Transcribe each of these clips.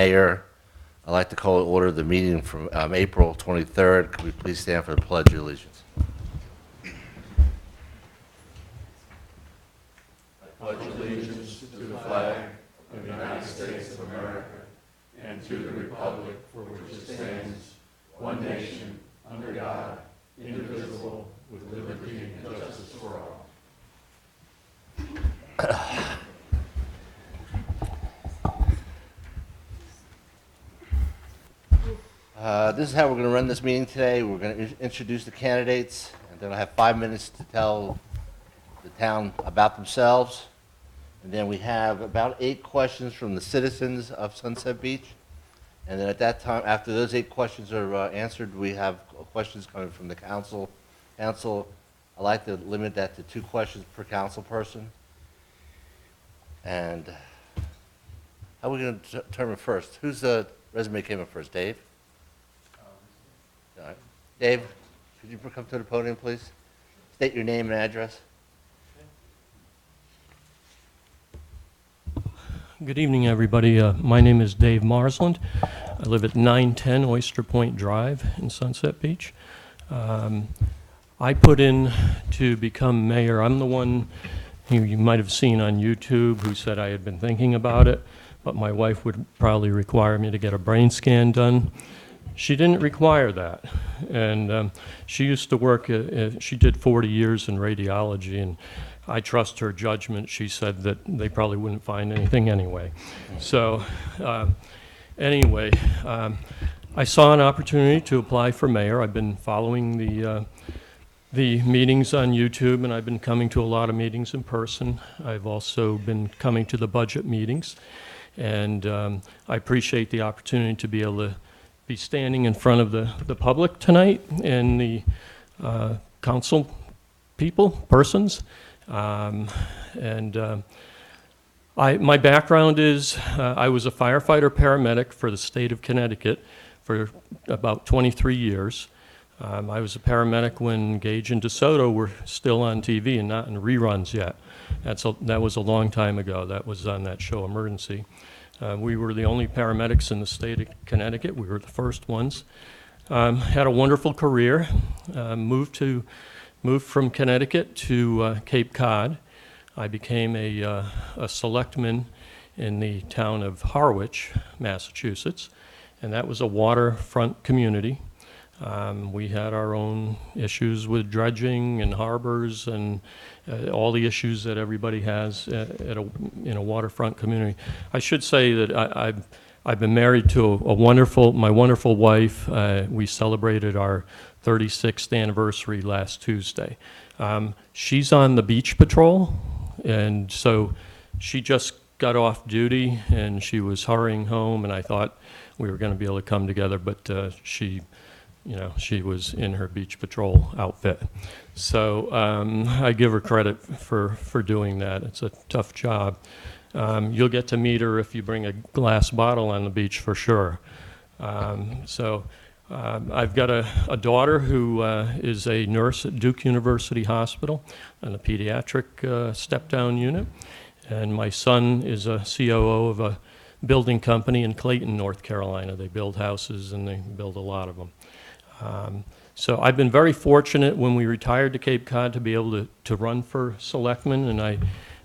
mayor. I'd like to call to order the meeting from April 23rd. Could we please stand for the Pledge of Allegiance? This is how we're going to run this meeting today. We're going to introduce the candidates, and then I'll have 5 minutes to tell the town about themselves. And then we have about 8 questions from the citizens of Sunset Beach. And then at that time, after those 8 questions are answered, we have questions coming from the council. Council, I like to limit that to 2 questions per council person. And how are we going to determine first? Whose resume came up first? Dave? All right. Dave, could you come to the podium, please? State your name and address. Good evening, everybody. My name is Dave Marsland. I live at 910 Oyster Point Drive in Sunset Beach. I put in to become mayor. I'm the one who you might have seen on YouTube who said I had been thinking about it, but my wife would probably require me to get a brain scan done. She didn't require that, and she used to work, she did 40 years in radiology, and I trust her judgment. She said that they probably wouldn't find anything anyway. So anyway, I saw an opportunity to apply for mayor. I've been following the meetings on YouTube, and I've been coming to a lot of meetings in person. I've also been coming to the budget meetings, and I appreciate the opportunity to be able to be standing in front of the public tonight and the council persons. My background is I was a firefighter paramedic for the state of Connecticut for about 23 years. I was a paramedic when Gage and DeSoto were still on TV and not in reruns yet. That was a long time ago. That was on that show Emergency. We were the only paramedics in the state of Connecticut. We were the first ones. Had a wonderful career. Moved from Connecticut to Cape Cod. I became a selectman in the town of Harwich, Massachusetts, and that was a waterfront community. We had our own issues with dredging and harbors and all the issues that everybody has in a waterfront community. I should say that I've been married to my wonderful wife. We celebrated our 36th anniversary last Tuesday. She's on the beach patrol, and so she just got off duty and she was hurrying home, and I thought we were going to be able to come together, but she was in her beach patrol outfit. So I give her credit for doing that. It's a tough job. You'll get to meet her if you bring a glass bottle on the beach for sure. I've got a daughter who is a nurse at Duke University Hospital in the pediatric step-down unit. And my son is a COO of a building company in Clayton, North Carolina. They build houses and they build a lot of them. So I've been very fortunate when we retired to Cape Cod to be able to run for selectman, and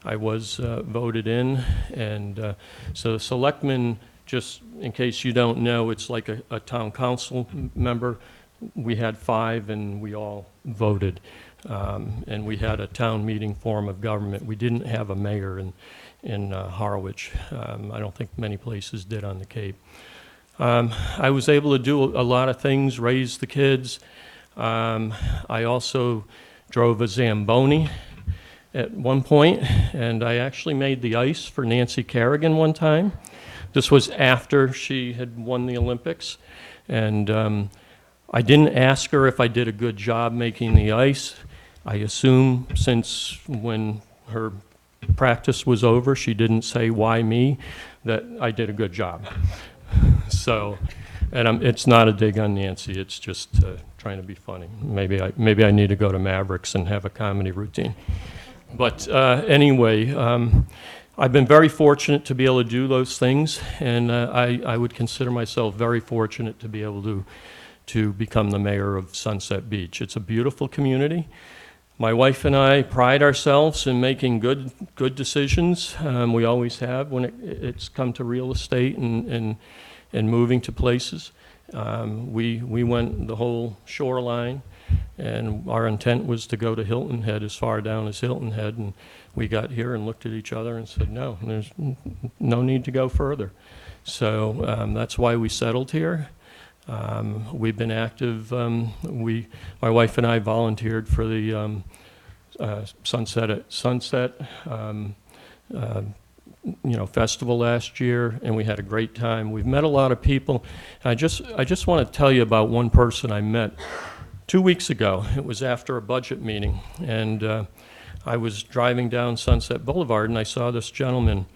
I was voted in. And so selectman, just in case you don't know, it's like a town council member. We had 5 and we all voted. And we had a town meeting form of government. We didn't have a mayor in Harwich. I don't think many places did on the Cape. I was able to do a lot of things, raise the kids. I also drove a Zamboni at one point, and I actually made the ice for Nancy Kerrigan one time. This was after she had won the Olympics, and I didn't ask her if I did a good job making the ice. I assume since when her practice was over, she didn't say, "Why me?" that I did a good job. So, and it's not a dig on Nancy. It's just trying to be funny. Maybe I need to go to Mavericks and have a comedy routine. But anyway, I've been very fortunate to be able to do those things, and I would consider myself very fortunate to be able to become the mayor of Sunset Beach. It's a beautiful community. My wife and I pride ourselves in making good decisions. We always have when it's come to real estate and moving to places. We went the whole shoreline, and our intent was to go to Hilton Head, as far down as Hilton Head, and we got here and looked at each other and said, no, there's no need to go further. So that's why we settled here. We've been active. My wife and I volunteered for the Sunset festival last year, and we had a great time. We've met a lot of people. I just want to tell you about one person I met 2 weeks ago. It was after a budget meeting, and I was driving down Sunset Boulevard, and I saw this gentleman,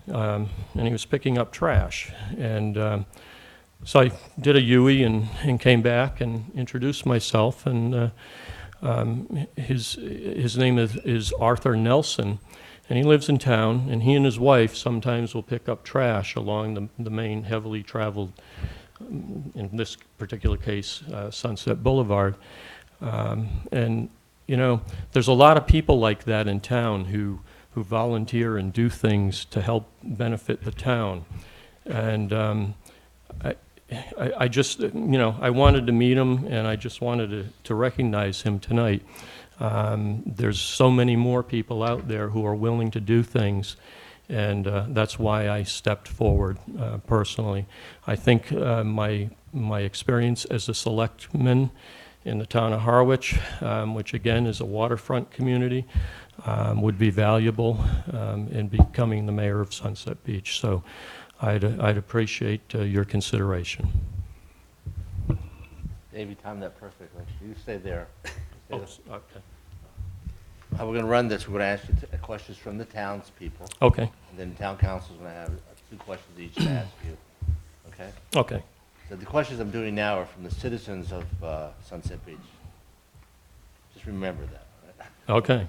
and he was picking up trash. And so I did a U-E and came back and introduced myself, and his name is Arthur Nelson, and he lives in town, and he and his wife sometimes will pick up trash along the main heavily traveled, in this particular case, Sunset Boulevard. And, there's a lot of people like that in town who volunteer and do things to help benefit the town. And I just, I wanted to meet him, and I just wanted to recognize him tonight. There's so many more people out there who are willing to do things, and that's why I stepped forward personally. I think my experience as a selectman in the town of Harwich, which again is a waterfront community, would be valuable in becoming the mayor of Sunset Beach. So I'd appreciate your consideration. Dave, you timed that perfectly. You stay there. Oh, okay. How we're going to run this, we're going to ask you questions from the townspeople, Okay. and then town council's going to have 2 questions each to ask you. Okay? Okay. So the questions I'm doing now are from the citizens of Sunset Beach. Just remember that. Okay.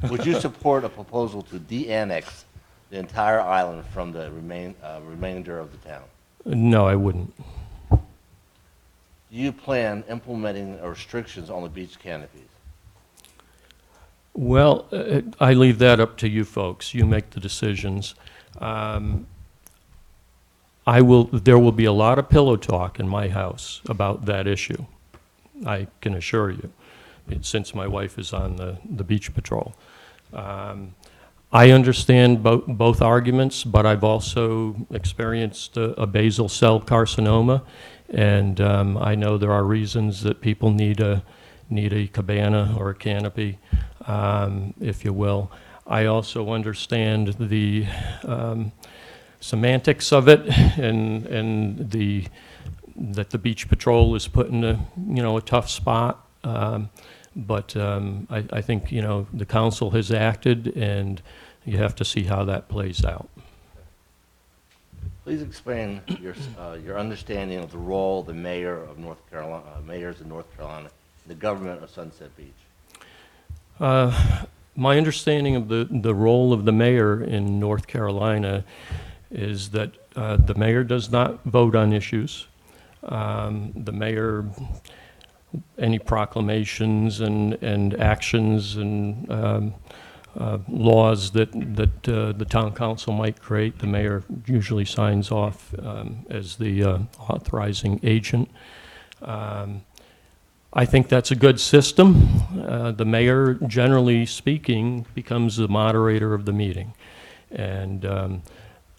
Would you support a proposal to de-annex the entire island from the remainder of the town? No, I wouldn't. Do you plan implementing restrictions on the beach canopies? Well, I leave that up to you folks. You make the decisions. There will be a lot of pillow talk in my house about that issue. I can assure you, since my wife is on the beach patrol. I understand both arguments, but I've also experienced a basal cell carcinoma, and I know there are reasons that people need a cabana or a canopy, if you will. I also understand the semantics of it, and that the beach patrol is put in a tough spot. But I think the council has acted, and you have to see how that plays out. Please explain your understanding of the role of the mayors of North Carolina, the government of Sunset Beach. My understanding of the role of the mayor in North Carolina is that the mayor does not vote on issues. The mayor, any proclamations and actions and laws that the town council might create, the mayor usually signs off as the authorizing agent. I think that's a good system. The mayor, generally speaking, becomes the moderator of the meeting. And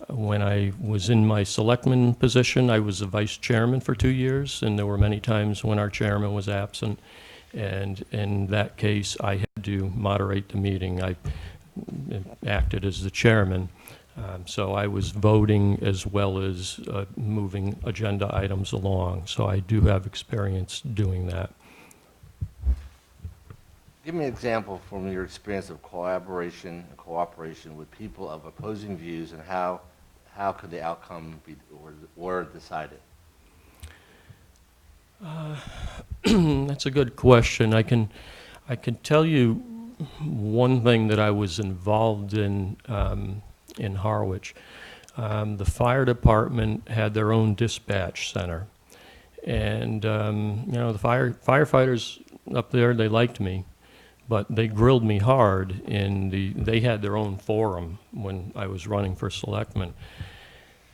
when I was in my selectman position, I was the vice chairman for 2 years, and there were many times when our chairman was absent. And in that case, I had to moderate the meeting. I acted as the chairman. So I was voting as well as moving agenda items along. So I do have experience doing that. Give me an example from your experience of collaboration and cooperation with people of opposing views, and how could the outcome be or decided? That's a good question. I can tell you one thing that I was involved in in Harwich. The fire department had their own dispatch center. And, you know, the firefighters up there, they liked me, but they grilled me hard they had their own forum when I was running for selectman.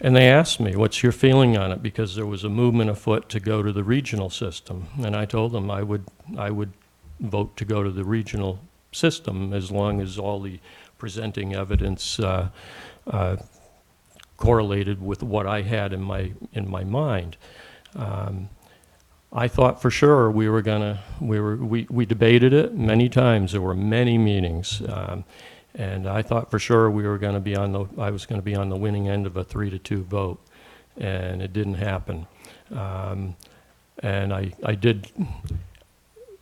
And they asked me, what's your feeling on it? Because there was a movement afoot to go to the regional system. And I told them I would vote to go to the regional system as long as all the presenting evidence correlated with what I had in my mind. I thought for sure we debated it many times. There were many meetings. And I thought for sure I was going to be on the winning end of a 3-2 vote, and it didn't happen. And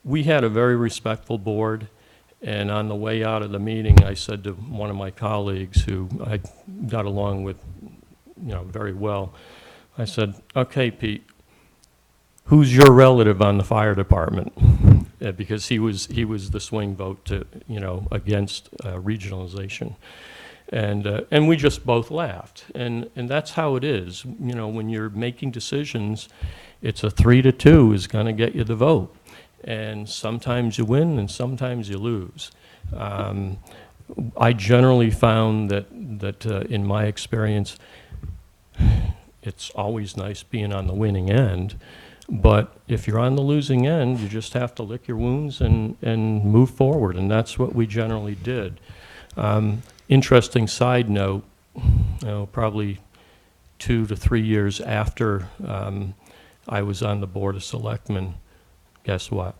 we had a very respectful board, and on the way out of the meeting, I said to one of my colleagues who I got along with, you know, very well, I said, okay, Pete, who's your relative on the fire department? Because he was the swing vote to, you know, against regionalization, and we just both laughed, and that's how it is. You know, when you're making decisions, it's a 3-2 is going to get you the vote, and sometimes you win and sometimes you lose. I generally found that in my experience, it's always nice being on the winning end. But if you're on the losing end, you just have to lick your wounds and move forward, and that's what we generally did. Interesting side note, you know, probably 2 to 3 years after I was on the Board of Selectmen, guess what?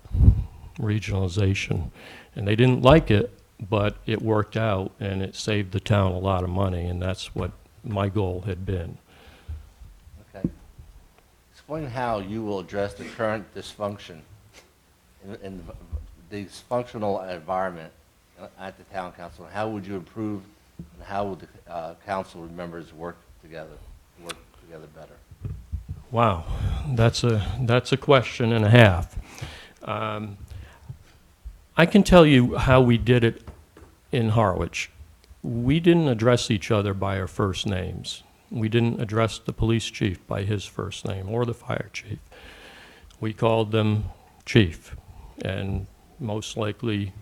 Regionalization. And they didn't like it, but it worked out, and it saved the town a lot of money, and that's what my goal had been. Okay. Explain how you will address the current dysfunction in the dysfunctional environment at the town council. How would you improve, and how would the council members work together better? Wow, that's a question and a half. I can tell you how we did it in Harwich. We didn't address each other by our first names. We didn't address the police chief by his first name or the fire chief. We called them chief, and most likely,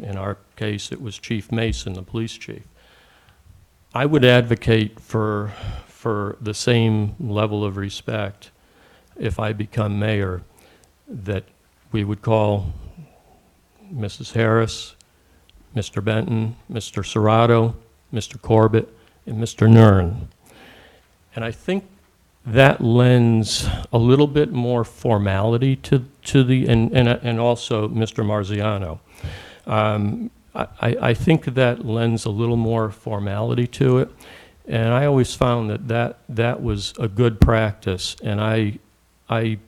in our case, it was Chief Mason, the police chief. I would advocate for the same level of respect if I become mayor, that we would call Mrs. Harris, Mr. Benton, Mr. Serrato, Mr. Corbett, and Mr. Nern. And I think that lends a little bit more formality to the, and also Mr. Marziano. I think that lends a little more formality to it. And I always found that was a good practice. And I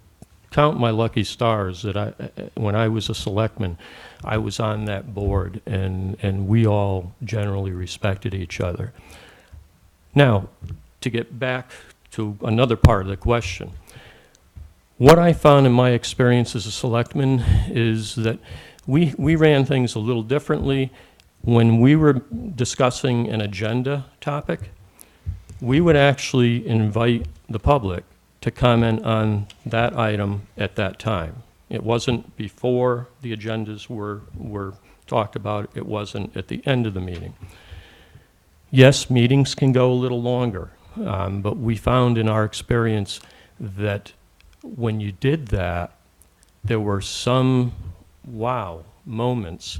count my lucky stars that when I was a selectman, I was on that board, and we all generally respected each other. Now, to get back to another part of the question, what I found in my experience as a selectman is that we ran things a little differently. When we were discussing an agenda topic, we would actually invite the public to comment on that item at that time. It wasn't before the agendas were talked about. It wasn't at the end of the meeting. Yes, meetings can go a little longer, but we found in our experience that when you did that, there were some wow moments,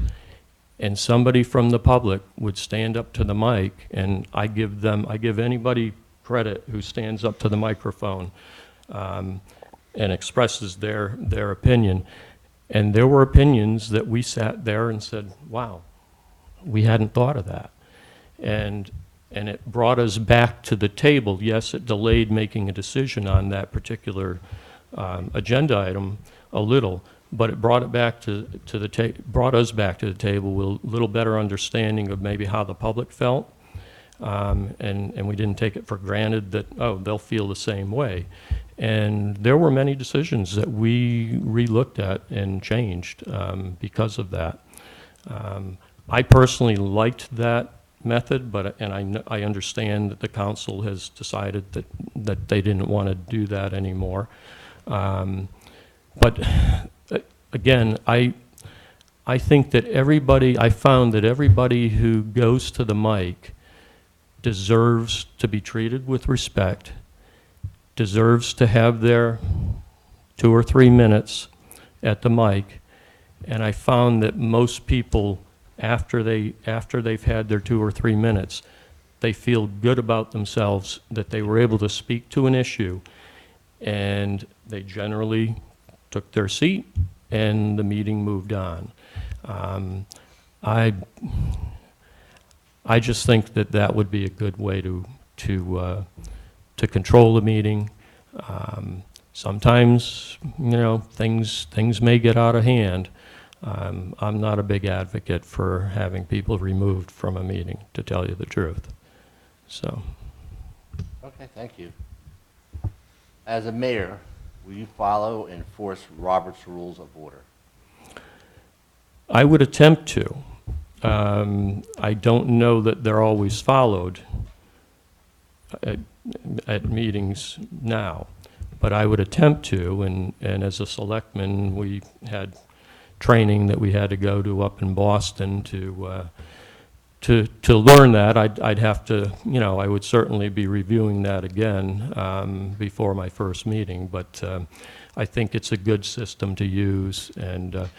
and somebody from the public would stand up to the mic, and I give anybody credit who stands up to the microphone and expresses their opinion. And there were opinions that we sat there and said, wow, we hadn't thought of that. And it brought us back to the table. Yes, it delayed making a decision on that particular agenda item a little, but it brought us back to the table with a little better understanding of maybe how the public felt. And we didn't take it for granted that, oh, they'll feel the same way. And there were many decisions that we re-looked at and changed because of that. I personally liked that method, but, and I understand that the council has decided that they didn't want to do that anymore. But again, I think that I found that everybody who goes to the mic deserves to be treated with respect, deserves to have their 2 or 3 minutes at the mic, and I found that most people, after they've had their 2 or 3 minutes, they feel good about themselves that they were able to speak to an issue, and they generally took their seat and the meeting moved on. I just think that would be a good way to control the meeting. Sometimes, things may get out of hand. I'm not a big advocate for having people removed from a meeting, to tell you the truth. So, Okay, thank you. As a mayor, will you follow and enforce Robert's Rules of Order? I would attempt to. I don't know that they're always followed at meetings now, but I would attempt to, and as a selectman, we had training that we had to go to up in Boston to learn that. I'd have to, I would certainly be reviewing that again before my first meeting, but I think it's a good system to use, and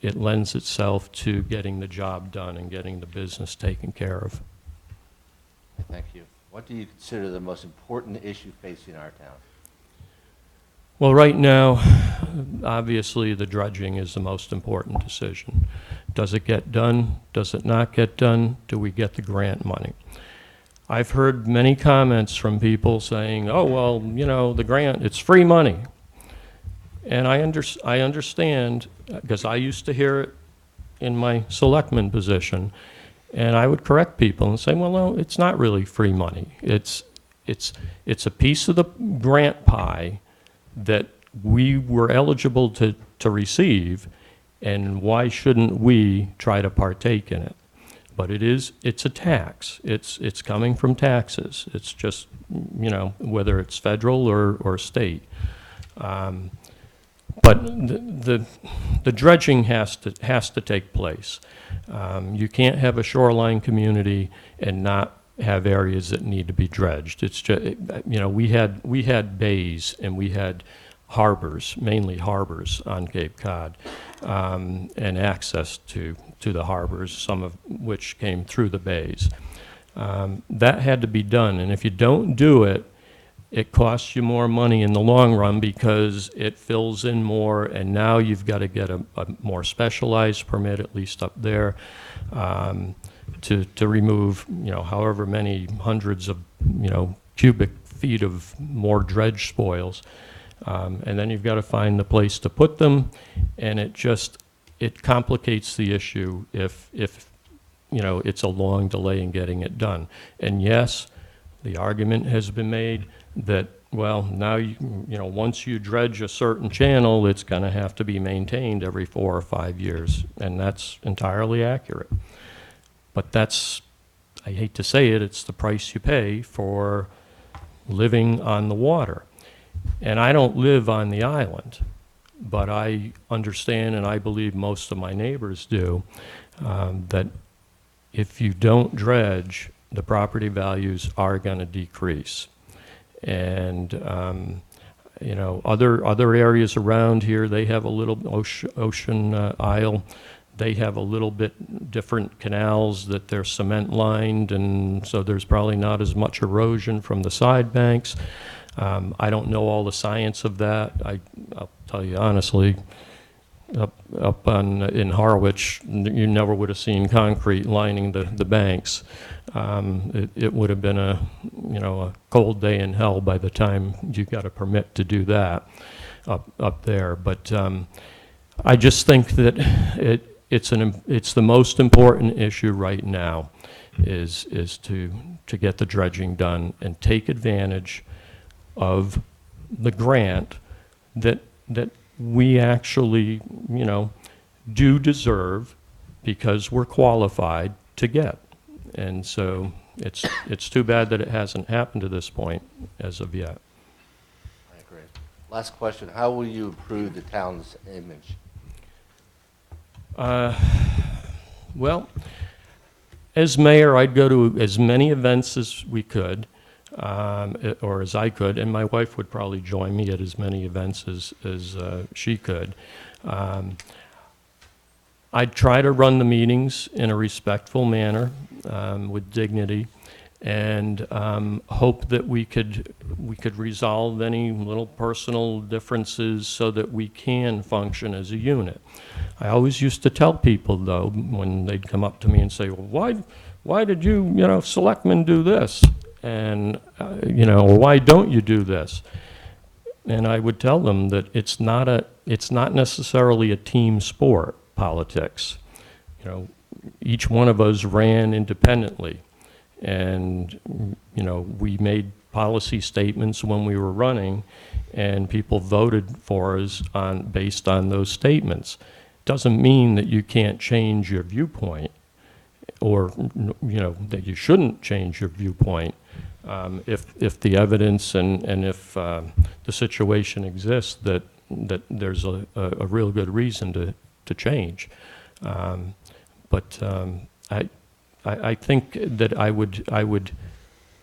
it lends itself to getting the job done and getting the business taken care of. Thank you. What do you consider the most important issue facing our town? Well, right now, obviously, the dredging is the most important decision. Does it get done? Does it not get done? Do we get the grant money? I've heard many comments from people saying, oh, well, the grant, it's free money. And I understand, because I used to hear it in my selectman position, and I would correct people and say, well, no, it's not really free money. It's a piece of the grant pie that we were eligible to receive, and why shouldn't we try to partake in it? But it's a tax. It's coming from taxes. It's just, whether it's federal or state. But the dredging has to take place. You can't have a shoreline community and not have areas that need to be dredged. It's just, we had bays and we had harbors, mainly harbors on Cape Cod, and access to the harbors, some of which came through the bays. That had to be done, and if you don't do it, it costs you more money in the long run because it fills in more, and now you've got to get a more specialized permit, at least up there, to remove, however many hundreds of, cubic feet of more dredge spoils. And then you've got to find the place to put them, and it complicates the issue if it's a long delay in getting it done. And yes, the argument has been made that, well, now, once you dredge a certain channel, it's going to have to be maintained every 4 or 5 years, and that's entirely accurate. But I hate to say it, it's the price you pay for living on the water. And I don't live on the island, but I understand, and I believe most of my neighbors do, that if you don't dredge, the property values are going to decrease. And other areas around here, they have a little ocean isle. They have a little bit different canals that they're cement lined, and so there's probably not as much erosion from the side banks. I don't know all the science of that. I'll tell you honestly, up in Harwich, you never would have seen concrete lining the banks. It would have been a cold day in hell by the time you got a permit to do that up there. But I just think that it's the most important issue right now is to get the dredging done and take advantage of the grant that we actually, do deserve because we're qualified to get. And so it's too bad that it hasn't happened to this point as of yet. I agree. Last question, how will you improve the town's image? Well, as mayor, I'd go to as many events as we could, or as I could, and my wife would probably join me at as many events as she could. I'd try to run the meetings in a respectful manner, with dignity, and hope that we could resolve any little personal differences so that we can function as a unit. I always used to tell people, though, when they'd come up to me and say, well, why did you, selectmen do this? And, or why don't you do this? And I would tell them that it's not necessarily a team sport, politics. Each one of us ran independently. And, we made policy statements when we were running, and people voted for us based on those statements. Doesn't mean that you can't change your viewpoint, or, that you shouldn't change your viewpoint if the evidence and if the situation exists that there's a real good reason to change. But I think that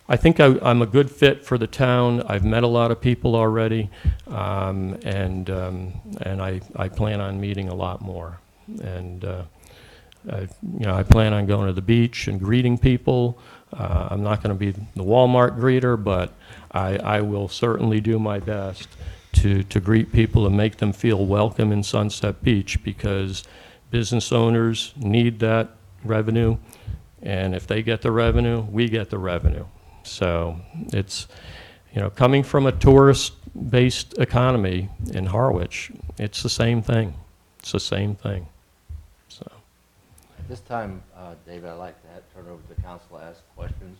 I'm a good fit for the town. I've met a lot of people already, and I plan on meeting a lot more. And I plan on going to the beach and greeting people. I'm not going to be the Walmart greeter, but I will certainly do my best to greet people and make them feel welcome in Sunset Beach, because business owners need that revenue. And if they get the revenue, we get the revenue. So it's, coming from a tourist-based economy in Harwich, it's the same thing. It's the same thing. So. At this time, David, I'd like to turn over to the council to ask questions.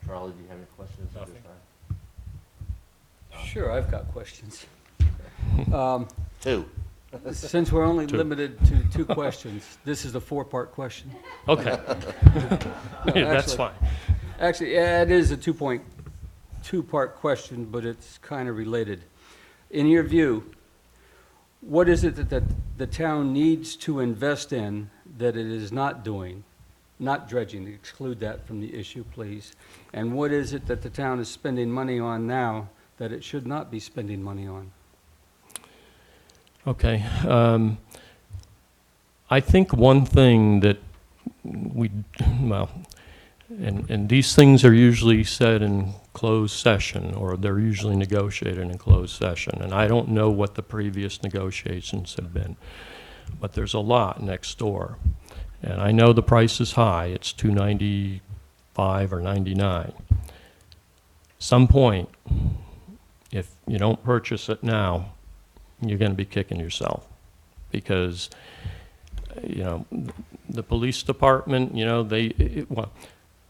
Charlie, do you have any questions at this time? Sure, I've got questions. Two. Since we're only Two. limited to 2 questions, this is a 4-part question. Okay. Yeah, that's fine. Actually, yeah, it is a 2-part question, but it's kind of related. In your view, what is it that the town needs to invest in that it is not doing? Not dredging, exclude that from the issue, please. And what is it that the town is spending money on now that it should not be spending money on? Okay. I think one thing that and these things are usually said in closed session, or they're usually negotiated in closed session, and I don't know what the previous negotiations have been, but there's a lot next door, and I know the price is high. It's $295 or $99. Some point, if you don't purchase it now, you're going to be kicking yourself, because the police department,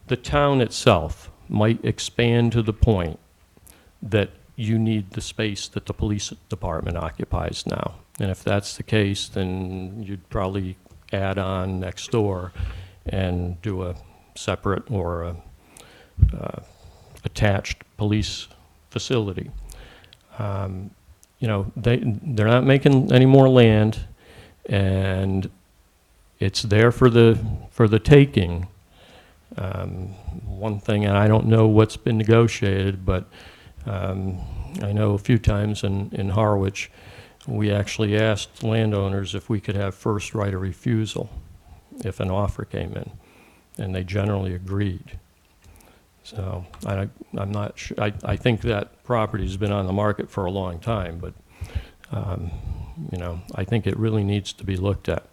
the town itself might expand to the point that you need the space that the police department occupies now. And if that's the case, then you'd probably add on next door and do a separate or a attached police facility. They're not making any more land, and it's there for the taking. One thing, and I don't know what's been negotiated, but I know a few times in Harwich, we actually asked landowners if we could have first right of refusal if an offer came in, and they generally agreed. So I'm not sure. I think that property's been on the market for a long time, but I think it really needs to be looked at.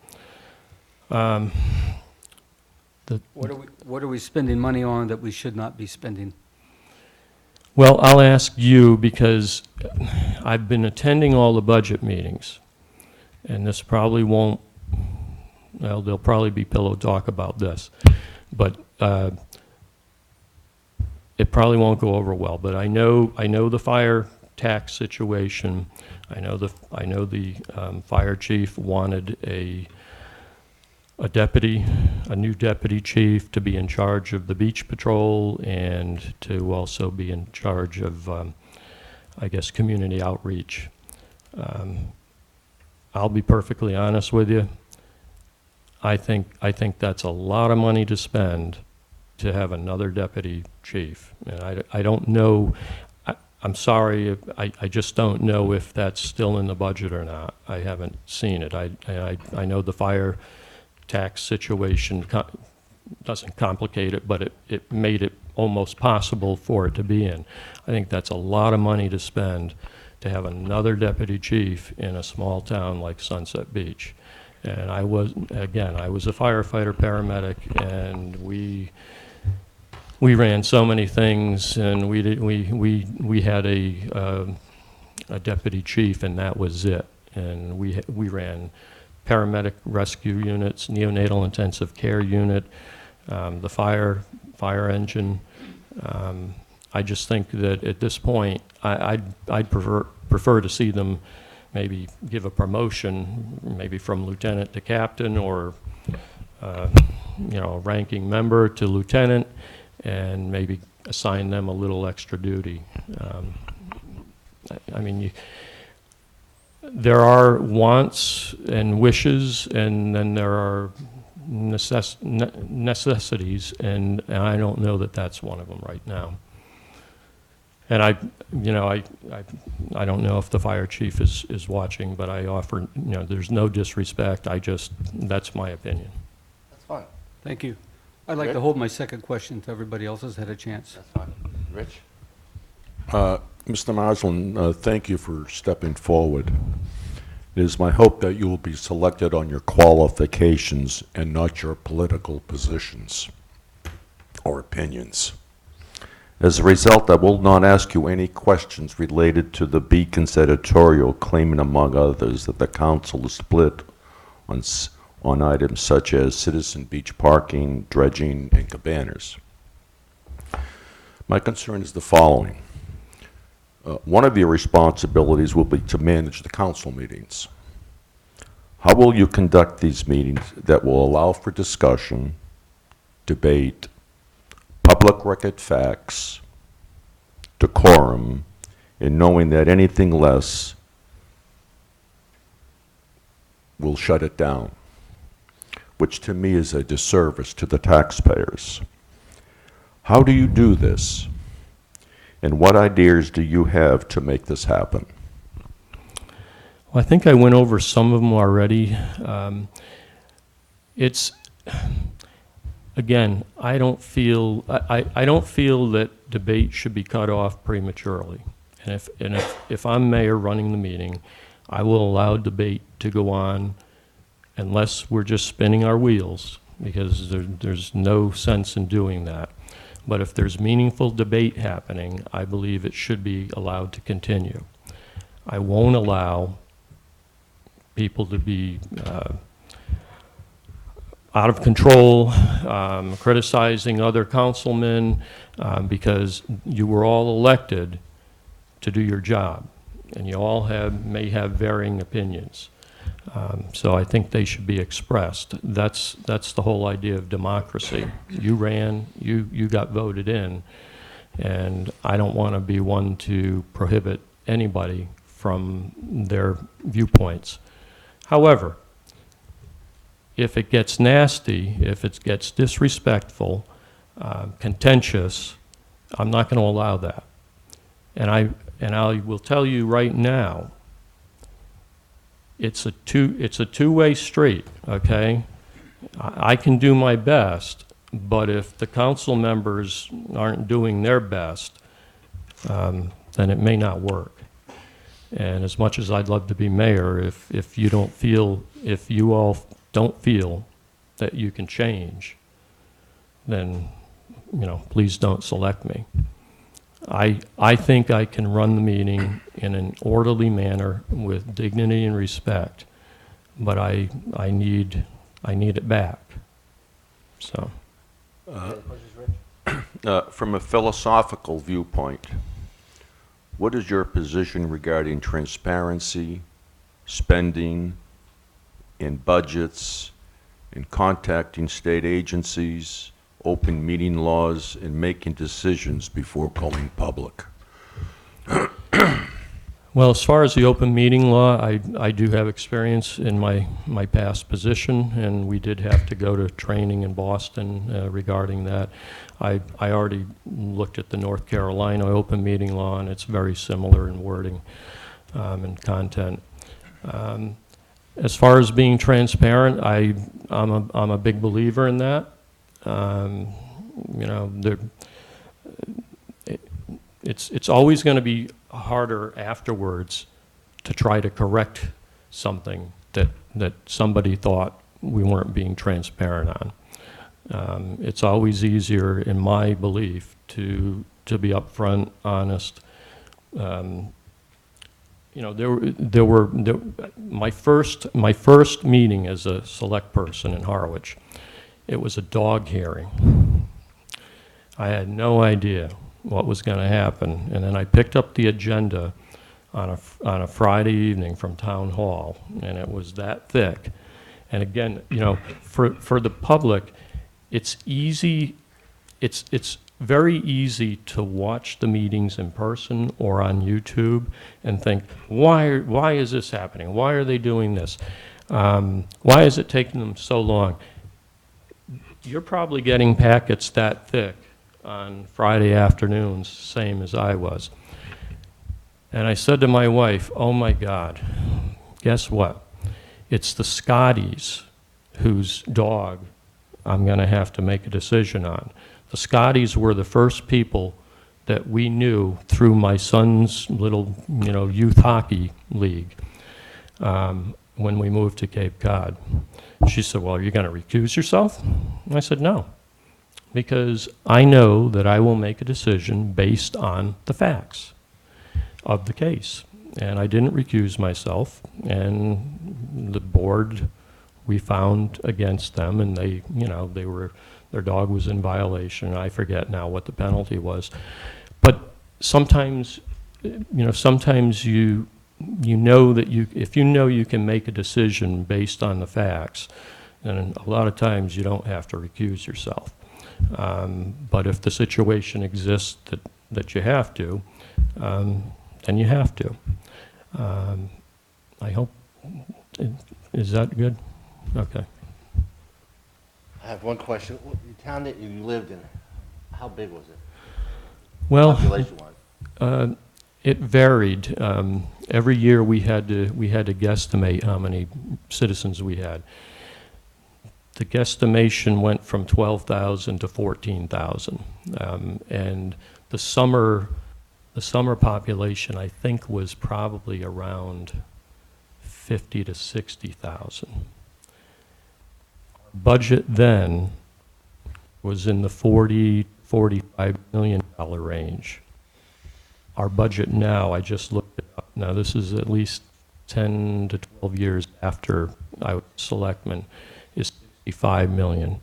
What are we spending money on that we should not be spending? Well, I'll ask you, because I've been attending all the budget meetings, and this probably won't, well, there'll probably be pillow talk about this, but it probably won't go over well. But I know the fire tax situation. I know the fire chief wanted a new deputy chief to be in charge of the beach patrol and to also be in charge of, I guess, community outreach. I'll be perfectly honest with you. I think that's a lot of money to spend to have another deputy chief. And I don't know, I'm sorry, I just don't know if that's still in the budget or not. I haven't seen it. I know the fire tax situation doesn't complicate it, but it made it almost possible for it to be in. I think that's a lot of money to spend to have another deputy chief in a small town like Sunset Beach. And I was a firefighter paramedic, and we ran so many things, and we had a deputy chief, and that was it. And we ran paramedic rescue units, neonatal intensive care unit, the fire engine. I just think that at this point, I'd prefer to see them maybe give a promotion, maybe from lieutenant to captain, or a ranking member to lieutenant, and maybe assign them a little extra duty. There are wants and wishes, and then there are necessities, and I don't know that that's one of them right now. And I don't know if the fire chief is watching, but I offer, there's no disrespect. That's my opinion. That's fine. Thank you. I'd like Rick? to hold my second question until everybody else has had a chance. That's fine. Rich? Mr. Marsland, thank you for stepping forward. It is my hope that you will be selected on your qualifications and not your political positions or opinions. As a result, I will not ask you any questions related to the Beacon's editorial claiming, among others, that the council is split on items such as citizen beach parking, dredging, and cabanas. My concern is the following. One of your responsibilities will be to manage the council meetings. How will you conduct these meetings that will allow for discussion, debate, public record facts, decorum, and knowing that anything less will shut it down, which to me is a disservice to the taxpayers? How do you do this? And what ideas do you have to make this happen? Well, I think I went over some of them already. Again, I don't feel that debate should be cut off prematurely. And if I'm mayor running the meeting, I will allow debate to go on unless we're just spinning our wheels, because there's no sense in doing that. But if there's meaningful debate happening, I believe it should be allowed to continue. I won't allow people to be out of control, criticizing other councilmen, because you were all elected to do your job, and you all may have varying opinions. So I think they should be expressed. That's the whole idea of democracy. You ran, you got voted in, and I don't want to be one to prohibit anybody from their viewpoints. However, if it gets nasty, if it gets disrespectful, contentious, I'm not going to allow that. And I will tell you right now, it's a two-way street, okay? I can do my best, but if the council members aren't doing their best, then it may not work. And as much as I'd love to be mayor, if you all don't feel that you can change, then, please don't select me. I think I can run the meeting in an orderly manner with dignity and respect, but I need it back. So. From a philosophical viewpoint, what is your position regarding transparency, spending, in budgets, in contacting state agencies, open meeting laws, and making decisions before going public? Well, as far as the open meeting law, I do have experience in my past position, and we did have to go to training in Boston regarding that. I already looked at the North Carolina open meeting law, and it's very similar in wording and content. As far as being transparent, I'm a big believer in that. You know, it's always going to be harder afterwards to try to correct something that somebody thought we weren't being transparent on. It's always easier, in my belief, to be upfront, honest. You know, my first meeting as a select person in Harwich, it was a dog hearing. I had no idea what was going to happen, and then I picked up the agenda on a Friday evening from Town Hall, and it was that thick. And again, you know, for the public, it's easy. It's very easy to watch the meetings in person or on YouTube and think, why is this happening? Why are they doing this? Why is it taking them so long? You're probably getting packets that thick on Friday afternoons, same as I was. And I said to my wife, oh my God, guess what? It's the Scotties whose dog I'm going to have to make a decision on. The Scotties were the first people that we knew through my son's little, you know, youth hockey league when we moved to Cape Cod. She said, well, are you going to recuse yourself? And I said, no, because I know that I will make a decision based on the facts of the case. And I didn't recuse myself, and the board, we found against them, and they, you know, their dog was in violation. I forget now what the penalty was. But sometimes, you know, sometimes you know that if you know you can make a decision based on the facts, then a lot of times you don't have to recuse yourself. But if the situation exists that you have to, then you have to. I hope, is that good? Okay. I have one question. The town that you lived in, how big was it, Well, population-wise? it varied. Every year we had to guesstimate how many citizens we had. The guesstimation went from 12,000 to 14,000, and the summer population, I think, was probably around 50 to 60,000. Budget then was in the $45 million range. Our budget now, I just looked it up. Now this is at least 10 to 12 years after I was selectman, is $65 million,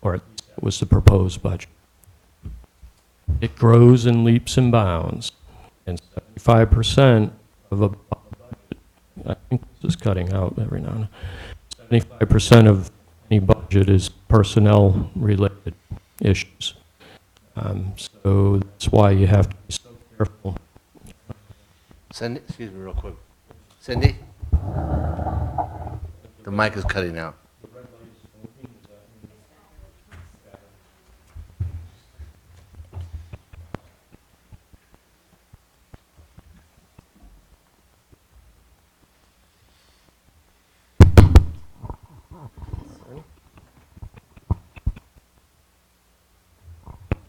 or at least it was the proposed budget. It grows in leaps and bounds, and 75% of a budget, I think this is cutting out every now and then, 75% of any budget is personnel-related issues. So that's why you have to be so careful. Cindy, excuse me real quick. Cindy? The mic is cutting out.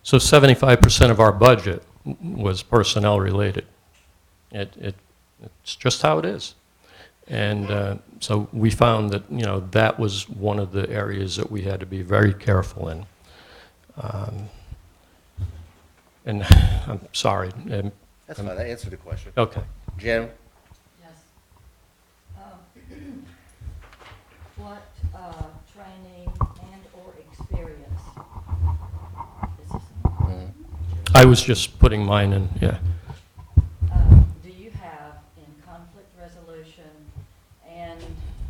So 75% of our budget was personnel related. It's just how it is. And so we found that, you know, that was one of the areas that we had to be very careful in. And I'm sorry. That's fine, I answered the question. Okay. Jim? Yes. What training and/or experience is this, I was just putting mine in, yeah. do you have in conflict resolution and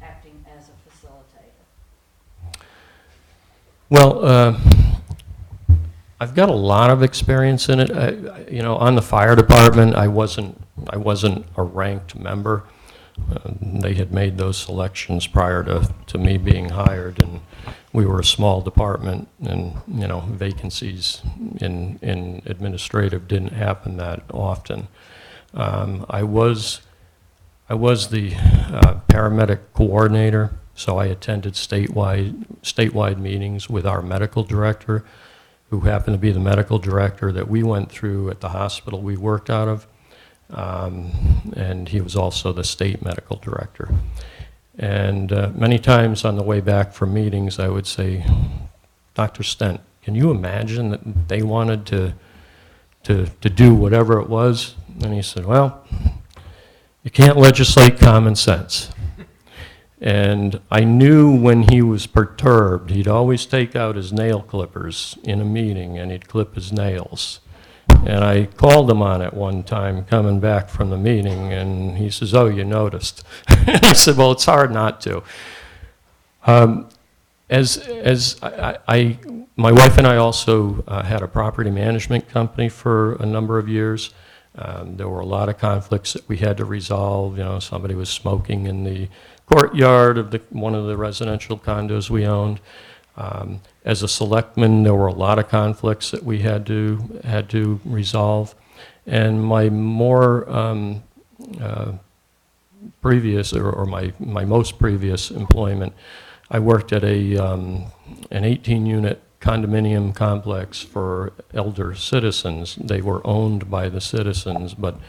acting as a facilitator? Well, I've got a lot of experience in it. You know, on the fire department, I wasn't a ranked member. They had made those selections prior to me being hired, and we were a small department, and, you know, vacancies in administrative didn't happen that often. I was the paramedic coordinator, so I attended statewide meetings with our medical director, who happened to be the medical director that we went through at the hospital we worked out of. And he was also the state medical director. And many times on the way back from meetings, I would say, Dr. Stent, can you imagine that they wanted to do whatever it was? And he said, well, you can't legislate common sense. And I knew when he was perturbed, he'd always take out his nail clippers in a meeting and he'd clip his nails. And I called him on it one time coming back from the meeting, and he says, oh, you noticed. I said, well, it's hard not to. My wife and I also had a property management company for a number of years. There were a lot of conflicts that we had to resolve. You know, somebody was smoking in the courtyard of one of the residential condos we owned. As a selectman, there were a lot of conflicts that we had to resolve. And my more previous, or my most previous employment, I worked at an 18-unit condominium complex for elder citizens. They were owned by the citizens, but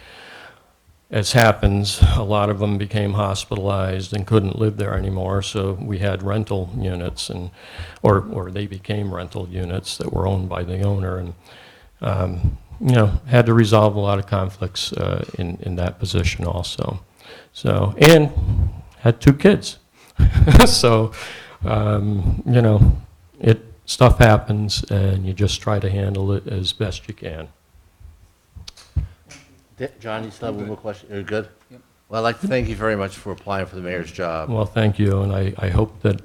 as happens, a lot of them became hospitalized and couldn't live there anymore, so we had rental units, or they became rental units that were owned by the owner, and you know, had to resolve a lot of conflicts in that position also. So, and had 2 kids. So, you know, stuff happens, and you just try to handle it as best you can. John, you still have one more question? You're good? Yep. Well, I'd like to thank you very much for applying for the mayor's job. Well, thank you, and I hope that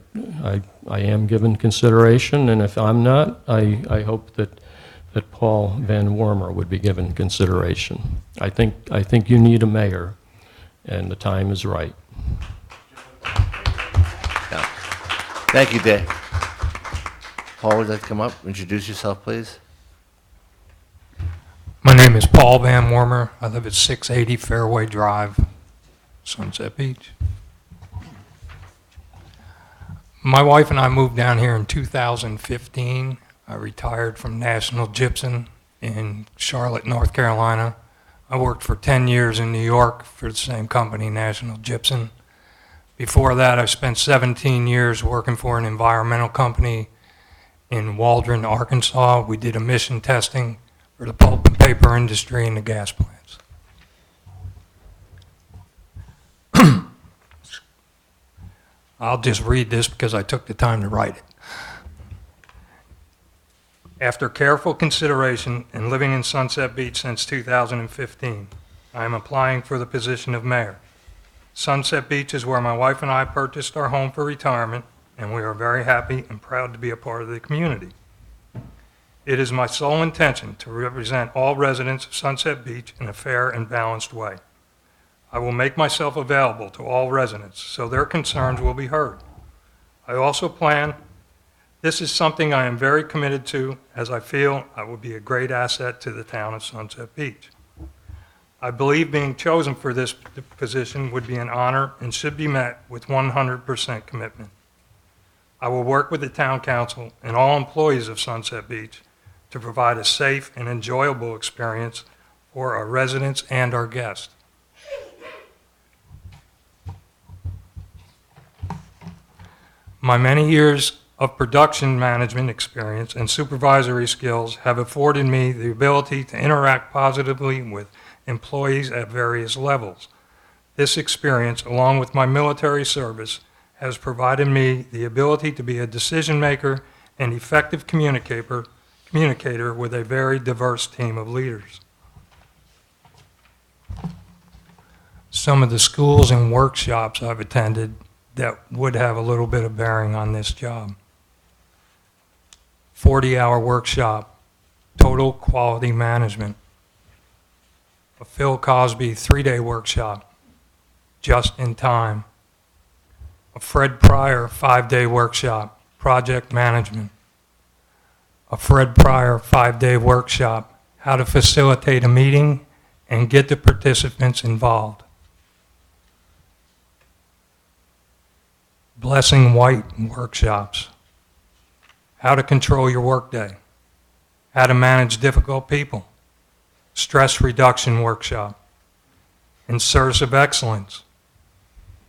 I am given consideration, and if I'm not, I hope that Paul Van Wormer would be given consideration. I think you need a mayor, and the time is right. Yeah. Thank you, Dave. Paul, would you like to come up, introduce yourself, please? My name is Paul Van Wormer. I live at 680 Fairway Drive, Sunset Beach. My wife and I moved down here in 2015. I retired from National Gypsum in Charlotte, North Carolina. I worked for 10 years in New York for the same company, National Gypsum. Before that, I spent 17 years working for an environmental company in Waldron, Arkansas. We did emission testing for the pulp and paper industry and the gas plants. I'll just read this because I took the time to write it. After careful consideration and living in Sunset Beach since 2015, I am applying for the position of mayor. Sunset Beach is where my wife and I purchased our home for retirement, and we are very happy and proud to be a part of the community. It is my sole intention to represent all residents of Sunset Beach in a fair and balanced way. I will make myself available to all residents so their concerns will be heard. I also plan, this is something I am very committed to, as I feel I will be a great asset to the town of Sunset Beach. I believe being chosen for this position would be an honor and should be met with 100% commitment. I will work with the town council and all employees of Sunset Beach to provide a safe and enjoyable experience for our residents and our guests. My many years of production management experience and supervisory skills have afforded me the ability to interact positively with employees at various levels. This experience, along with my military service, has provided me the ability to be a decision maker and effective communicator with a very diverse team of leaders. Some of the schools and workshops I've attended that would have a little bit of bearing on this job. 40-hour workshop, Total Quality Management. A Phil Cosby 3-day workshop, Just in Time. A Fred Pryor 5-day workshop, Project Management. A Fred Pryor 5-day workshop, How to Facilitate a Meeting and Get the Participants Involved. Blessing White workshops, How to Control Your Workday, How to Manage Difficult People, Stress Reduction Workshop, In Service of Excellence,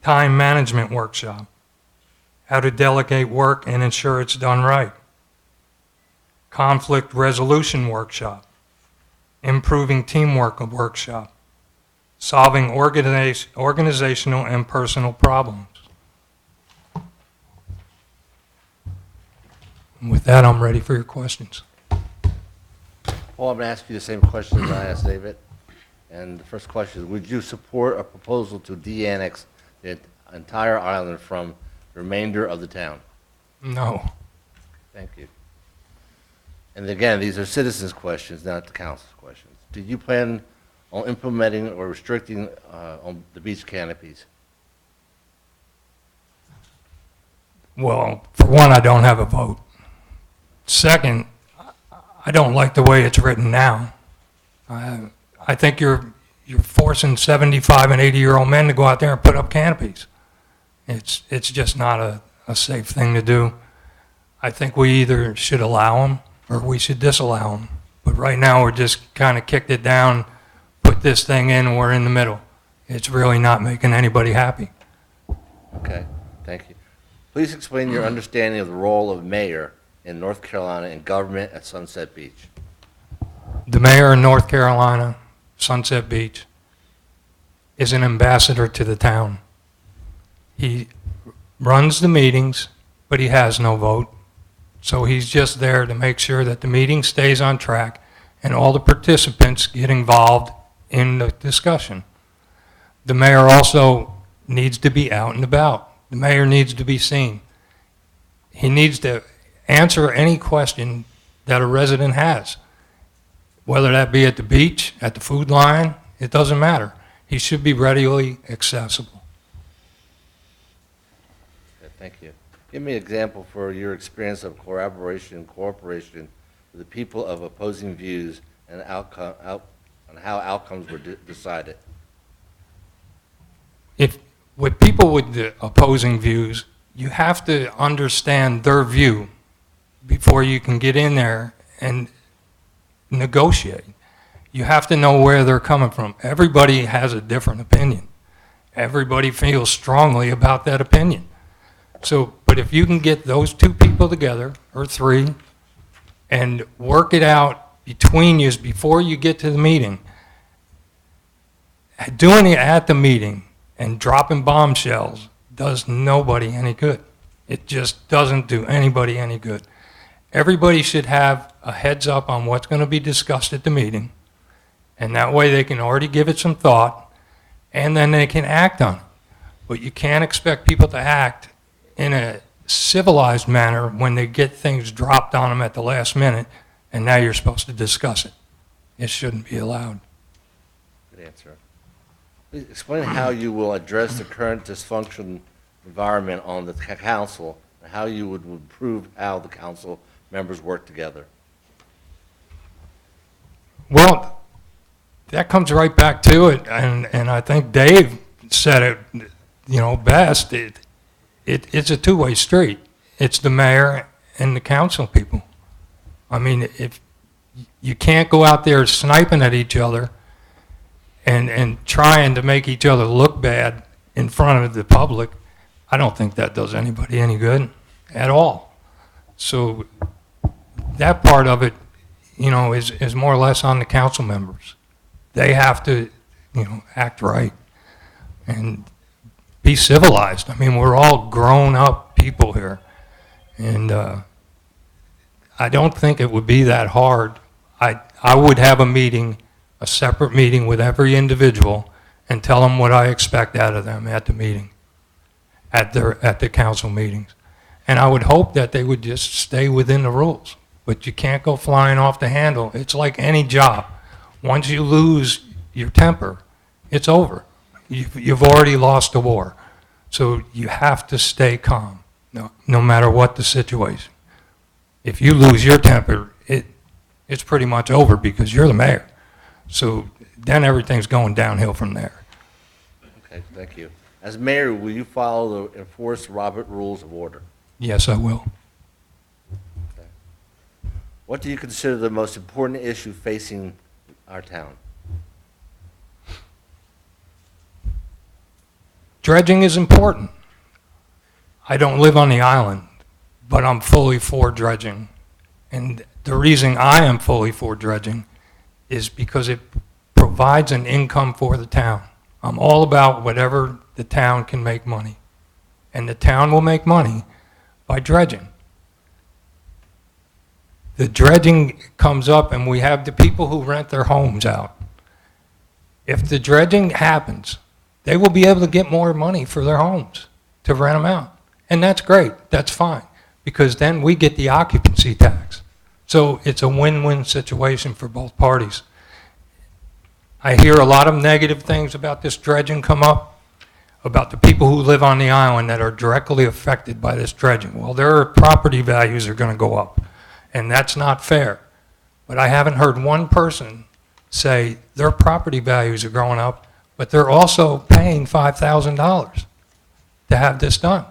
Time Management Workshop, How to Delegate Work and Ensure It's Done Right, Conflict Resolution Workshop, Improving Teamwork Workshop, Solving Organizational and Personal Problems. And with that, I'm ready for your questions. Paul, I'm going to ask you the same questions I asked David. And the first question is, would you support a proposal to de-annex the entire island from the remainder of the town? No. Thank you. And again, these are citizens' questions, not the council's questions. Do you plan on implementing or restricting on the beach canopies? Well, for one, I don't have a vote. Second, I don't like the way it's written now. I think you're forcing 75 and 80-year-old men to go out there and put up canopies. It's just not a safe thing to do. I think we either should allow them or we should disallow them. But right now, we're just kind of kicked it down, put this thing in, and we're in the middle. It's really not making anybody happy. Okay, thank you. Please explain your understanding of the role of mayor in North Carolina in government at Sunset Beach. The mayor of North Carolina, Sunset Beach, is an ambassador to the town. He runs the meetings, but he has no vote. So he's just there to make sure that the meeting stays on track and all the participants get involved in the discussion. The mayor also needs to be out and about. The mayor needs to be seen. He needs to answer any question that a resident has, whether that be at the beach, at the food line, it doesn't matter. He should be readily accessible. Okay, thank you. Give me an example for your experience of collaboration and cooperation with the people of opposing views and on how outcomes were decided. With people with the opposing views, you have to understand their view before you can get in there and negotiate. You have to know where they're coming from. Everybody has a different opinion. Everybody feels strongly about that opinion. So, but if you can get those two people together, or three, and work it out between you before you get to the meeting, doing it at the meeting and dropping bombshells does nobody any good. It just doesn't do anybody any good. Everybody should have a heads up on what's going to be discussed at the meeting, and that way they can already give it some thought, and then they can act on it. But you can't expect people to act in a civilized manner when they get things dropped on them at the last minute, and now you're supposed to discuss it. It shouldn't be allowed. Good answer. Please explain how you will address the current dysfunctional environment on the council and how you would improve how the council members work together. Well, that comes right back to it, and I think Dave said it, best. It's a two-way street. It's the mayor and the council people. I mean, if you can't go out there sniping at each other and trying to make each other look bad in front of the public, I don't think that does anybody any good at all. So that part of it, is more or less on the council members. They have to, act right and be civilized. I mean, we're all grown-up people here, and I don't think it would be that hard. I would have a separate meeting with every individual and tell them what I expect out of them at the meeting, at the council meetings. And I would hope that they would just stay within the rules. but you can't go flying off the handle. It's like any job. Once you lose your temper, it's over. You've already lost the war. So you have to stay calm, no matter what the situation. If you lose your temper, it's pretty much over because you're the mayor. So then everything's going downhill from there. Okay, thank you. As mayor, will you follow the enforce Robert Rules of Order? Yes, I will. What do you consider the most important issue facing our town? Dredging is important. I don't live on the island, but I'm fully for dredging. And the reason I am fully for dredging is because it provides an income for the town. I'm all about whatever the town can make money. And the town will make money by dredging. The dredging comes up and we have the people who rent their homes out. If the dredging happens, they will be able to get more money for their homes to rent them out. And that's great, that's fine, because then we get the occupancy tax. So it's a win-win situation for both parties. I hear a lot of negative things about this dredging come up, about the people who live on the island that are directly affected by this dredging. Well, their property values are going to go up, and that's not fair. But I haven't heard one person say their property values are going up, but they're also paying $5,000 to have this done.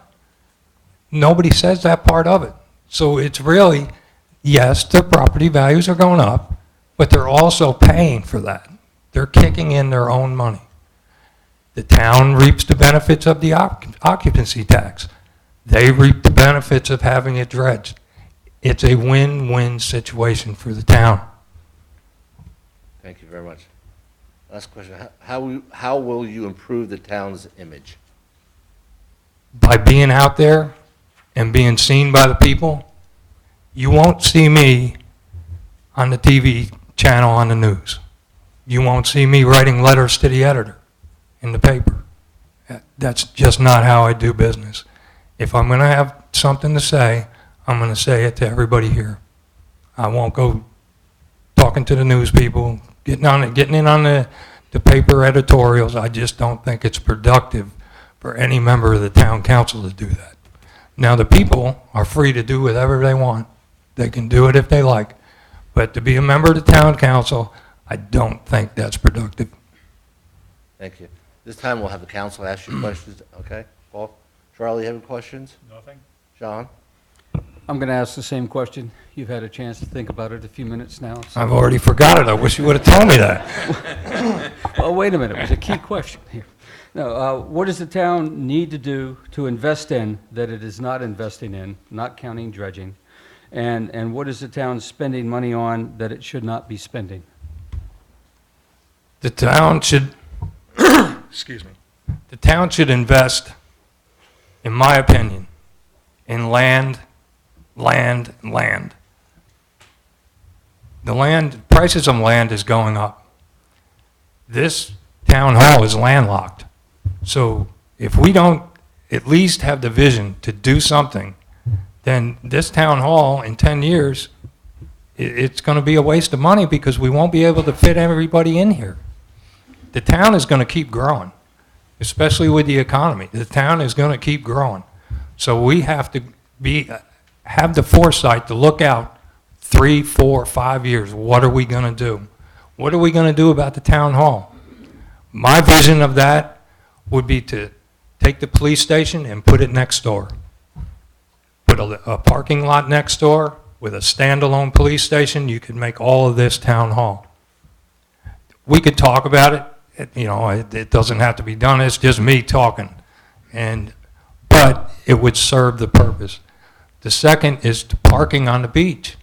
Nobody says that part of it. So it's really, yes, their property values are going up, but they're also paying for that. They're kicking in their own money. The town reaps the benefits of the occupancy tax. They reap the benefits of having it dredged. It's a win-win situation for the town. Thank you very much. Last question. How will you improve the town's image? By being out there and being seen by the people, you won't see me on the TV channel on the news. You won't see me writing letters to the editor in the paper. That's just not how I do business. If I'm going to have something to say, I'm going to say it to everybody here. I won't go talking to the news people, getting in on the paper editorials. I just don't think it's productive for any member of the town council to do that. Now, the people are free to do whatever they want. They can do it if they like. But to be a member of the town council, I don't think that's productive. Thank you. This time we'll have the council ask you questions, okay? Paul? Charlie, you have any questions? Nothing? John? I'm going to ask the same question. You've had a chance to think about it a few minutes now. so- I've already forgot it. I wish you would have told me that. Well, wait a minute, it was a key question here. No, what does the town need to do to invest in that it is not investing in, not counting dredging? And what is the town spending money on that it should not be spending? The town should, excuse me, the town should invest, in my opinion, in land. The prices of land is going up. This town hall is landlocked. So if we don't at least have the vision to do something, then this town hall in 10 years, it's going to be a waste of money because we won't be able to fit everybody in here. The town is going to keep growing, especially with the economy. The town is going to keep growing. So we have to have the foresight to look out 3, 4, 5 years. What are we going to do? What are we going to do about the town hall? My vision of that would be to take the police station and put it next door. Put a parking lot next door with a standalone police station. You could make all of this town hall. We could talk about it. It doesn't have to be done. It's just me talking. But it would serve the purpose. The second is parking on the beach.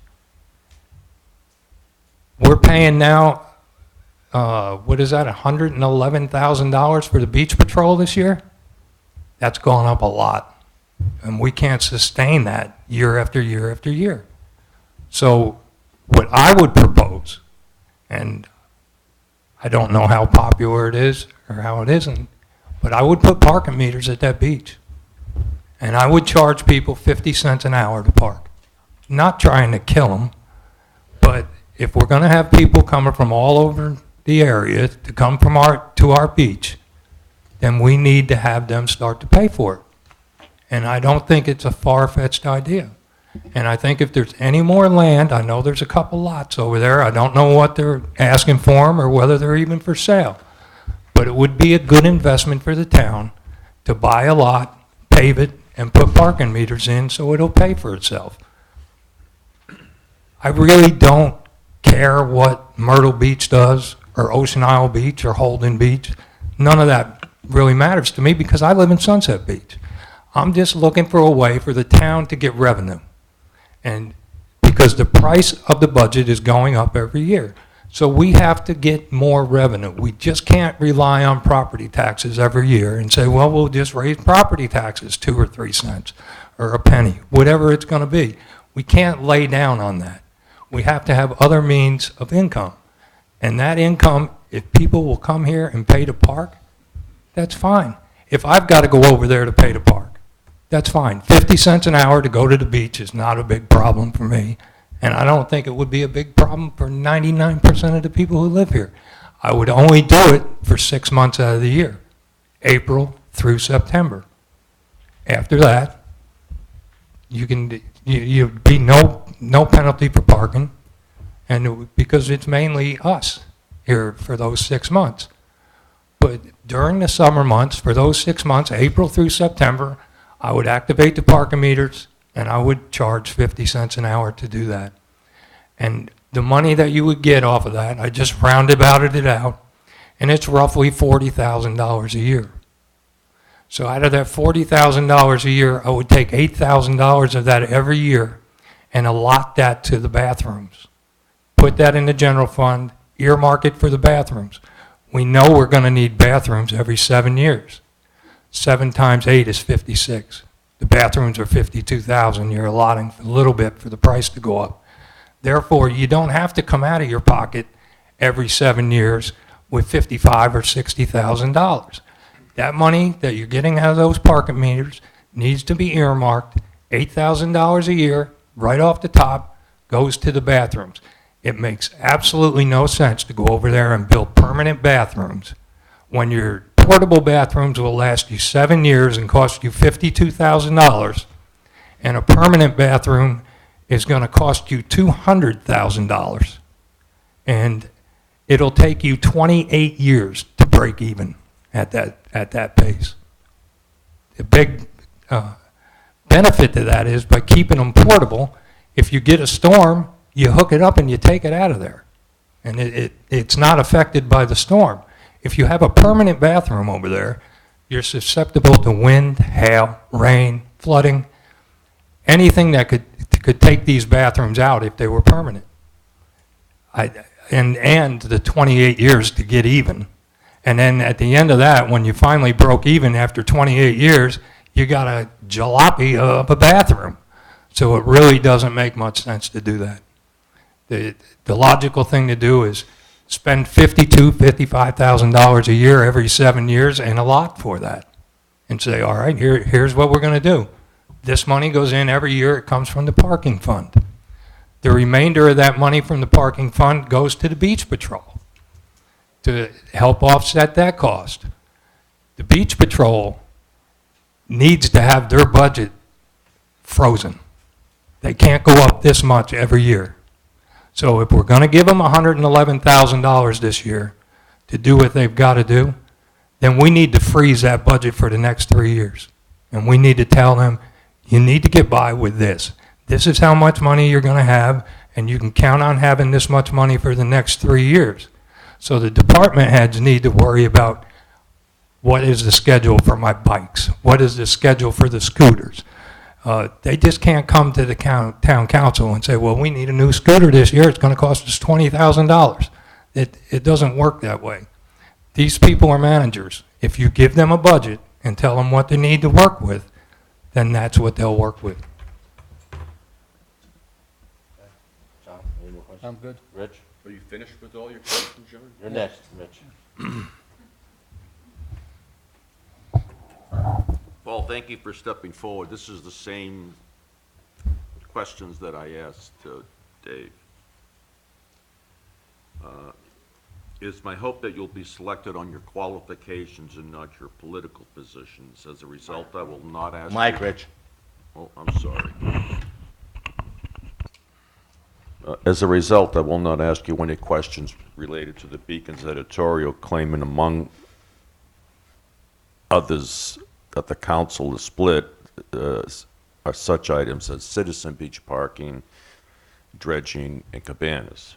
We're paying now, what is that, $111,000 for the beach patrol this year? That's gone up a lot. And we can't sustain that year after year after year. So what I would propose, and I don't know how popular it is or how it isn't, but I would put parking meters at that beach. And I would charge people 50 cents an hour to park. Not trying to kill them, if we're going to have people coming from all over the area to come to our beach, then we need to have them start to pay for it. And I don't think it's a far-fetched idea. And I think if there's any more land, I know there's a couple lots over there. I don't know what they're asking for them or whether they're even for sale. But it would be a good investment for the town to buy a lot, pave it, and put parking meters in so it'll pay for itself. I really don't care what Myrtle Beach does, or Ocean Isle Beach, or Holden Beach. None of that really matters to me because I live in Sunset Beach. I'm just looking for a way for the town to get revenue. And because the price of the budget is going up every year. So we have to get more revenue. We just can't rely on property taxes every year and say, well, we'll just raise property taxes 2 or 3 cents or a penny, whatever it's going to be. We can't lay down on that. We have to have other means of income. And that income, if people will come here and pay to park, that's fine. If I've got to go over there to pay to park, that's fine. 50 cents an hour to go to the beach is not a big problem for me. And I don't think it would be a big problem for 99% of the people who live here. I would only do it for 6 months out of the year, April through September. After that, you'd be no penalty for parking, and because it's mainly us here for those 6 months. But during the summer months, for those 6 months, April through September, I would activate the parking meters, and I would charge 50 cents an hour to do that. And the money that you would get off of that, I just roundabouted it out, and it's roughly $40,000 a year. So out of that $40,000 a year, I would take $8,000 of that every year and allot that to the bathrooms. Put that in the general fund, earmark it for the bathrooms. We know we're going to need bathrooms every 7 years. 7 times 8 is 56. The bathrooms are 52,000. You're allotting a little bit for the price to go up. Therefore, you don't have to come out of your pocket every 7 years with $55,000 or $60,000. That money that you're getting out of those parking meters needs to be earmarked. $8,000 a year, right off the top, goes to the bathrooms. It makes absolutely no sense to go over there and build permanent bathrooms when your portable bathrooms will last you 7 years and cost you $52,000, and a permanent bathroom is going to cost you $200,000. And it'll take you 28 years to break even at that pace. The big benefit to that is by keeping them portable, if you get a storm, you hook it up and you take it out of there. And it's not affected by the storm. If you have a permanent bathroom over there, you're susceptible to wind, hail, rain, flooding, anything that could take these bathrooms out if they were permanent. And the 28 years to get even. And then at the end of that, when you finally broke even after 28 years, you got a jalopy of a bathroom. So it really doesn't make much sense to do that. The logical thing to do is spend $52,000, $55,000 a year every 7 years and allot for that. And say, all right, here's what we're going to do. This money goes in every year. It comes from the parking fund. The remainder of that money from the parking fund goes to the beach patrol to help offset that cost. The beach patrol needs to have their budget frozen. They can't go up this much every year. So if we're going to give them $111,000 this year to do what they've got to do, then we need to freeze that budget for the next 3 years. And we need to tell them, you need to get by with this. This is how much money you're going to have, and you can count on having this much money for the next 3 years. So the department heads need to worry about what is the schedule for my bikes? What is the schedule for the scooters? They just can't come to the town council and say, well, we need a new scooter this year. It's going to cost us $20,000. It doesn't work that way. These people are managers. If you give them a budget and tell them what they need to work with, then that's what they'll work with. John, any more questions? I'm good. Rich? Are you finished with all your questions, John? You're next, Rich. Paul, thank you for stepping forward. This is the same questions that I asked Dave. It is my hope that you'll be selected on your qualifications and not your political positions. As a result, I will not ask. Mike, Rich. Oh, I'm sorry. As a result, I will not ask you any questions related to the Beacon's editorial, claiming among others that the council is split are such items as citizen beach parking, dredging, and cabanas.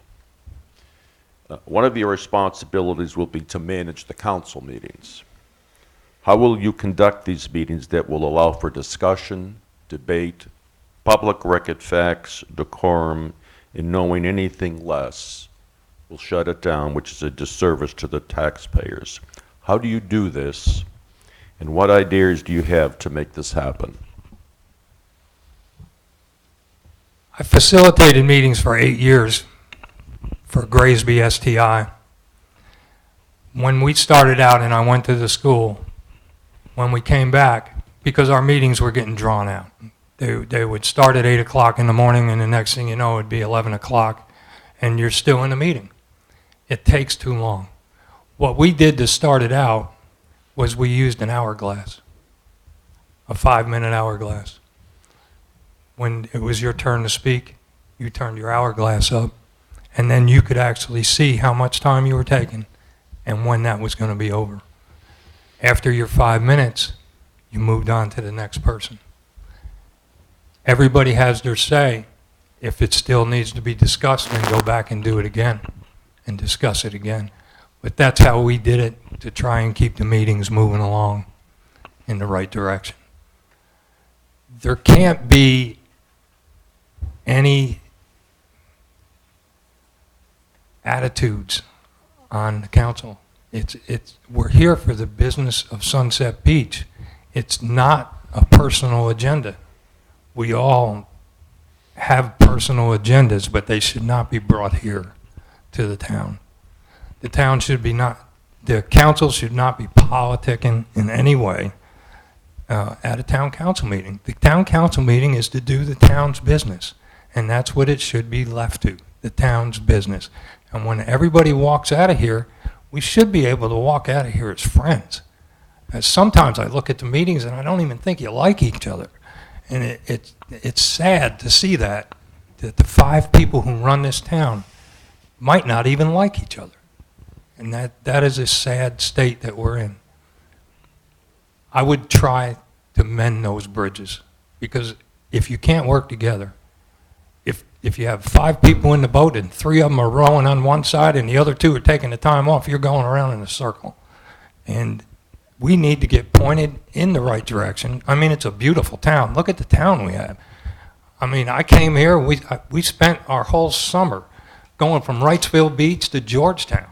One of your responsibilities will be to manage the council meetings. How will you conduct these meetings that will allow for discussion, debate, public record facts, decorum, and knowing anything less will shut it down, which is a disservice to the taxpayers? How do you do this, and what ideas do you have to make this happen? I facilitated meetings for 8 years for Graysby STI. When we started out and I went to the school, when we came back, because our meetings were getting drawn out, they would start at 8 o'clock in the morning, and the next thing you know, it'd be 11 o'clock, and you're still in the meeting. It takes too long. What we did to start it out was we used an hourglass, a 5-minute hourglass. When it was your turn to speak, you turned your hourglass up, and then you could actually see how much time you were taking and when that was going to be over. After your 5 minutes, you moved on to the next person. Everybody has their say. If it still needs to be discussed, then go back and do it again and discuss it again. But that's how we did it to try and keep the meetings moving along in the right direction. There can't be any attitudes on the council. We're here for the business of Sunset Beach. It's not a personal agenda. We all have personal agendas, but they should not be brought here to the town. The town should be not, the council should not be politicking in any way at a town council meeting. The town council meeting is to do the town's business, and that's what it should be left to, the town's business. And when everybody walks out of here, we should be able to walk out of here as friends. As sometimes I look at the meetings and I don't even think you like each other. And it's sad to see that the 5 people who run this town might not even like each other. And that is a sad state that we're in. I would try to mend those bridges, because if you can't work together, if you have 5 people in the boat and 3 of them are rowing on one side and the other 2 are taking the time off, you're going around in a circle. And we need to get pointed in the right direction. I mean, it's a beautiful town. Look at the town we have. I mean, I came here, we spent our whole summer going from Wrightsville Beach to Georgetown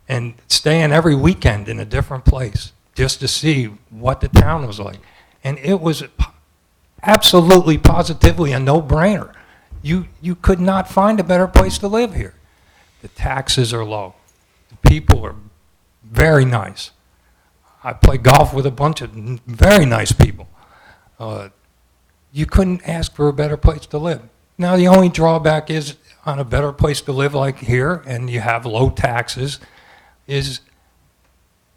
and staying every weekend in a different place just to see what the town was like. And it was absolutely, positively a no-brainer. You could not find a better place to live here. The taxes are low. The people are very nice. I play golf with a bunch of very nice people. You couldn't ask for a better place to live. Now, the only drawback is on a better place to live like here, and you have low taxes, is,